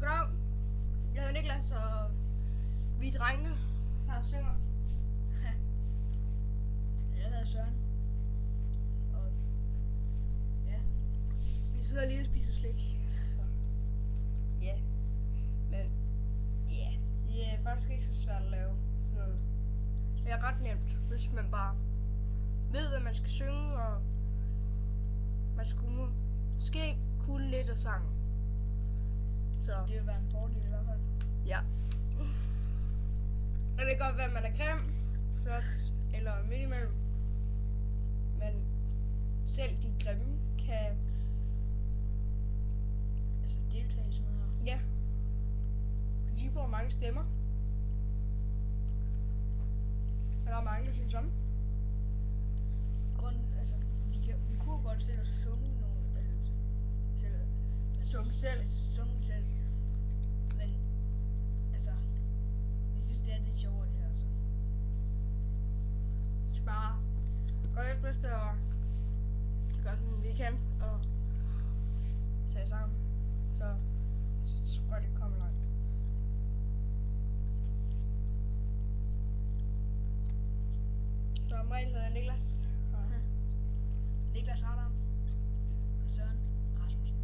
Goddag. Jeg hedder Niklas, og vi er drengene, der synger. Jeg hedder Søren. Og ja, Vi sidder lige og spiser slik. Så. Ja. Men ja, det er faktisk ikke så svært at lave sådan noget. Det er ret nemt, hvis man bare ved, hvad man skal synge, og man skulle måske kunne lidt af sangen. Så det vil være en fordel i hvert fald. ja. Og det kan godt være, at man er grim, flot eller midt imellem. Men selv de grimme kan Altså deltage i sådan noget her. ja. For de får mange stemmer. Og der er mange, der synes om. Altså, vi kunne godt selv at synge nogle, Sunge selv. Synge selv. Men altså, jeg synes det er lidt sjovere det her så. Spare. Gør det bedste og gør sådan, vi kan. Og tage sammen. Så tror jeg, det kommer langt. Så mig hedder Niklas. Og Niklas Harder og Søren Rasmussen.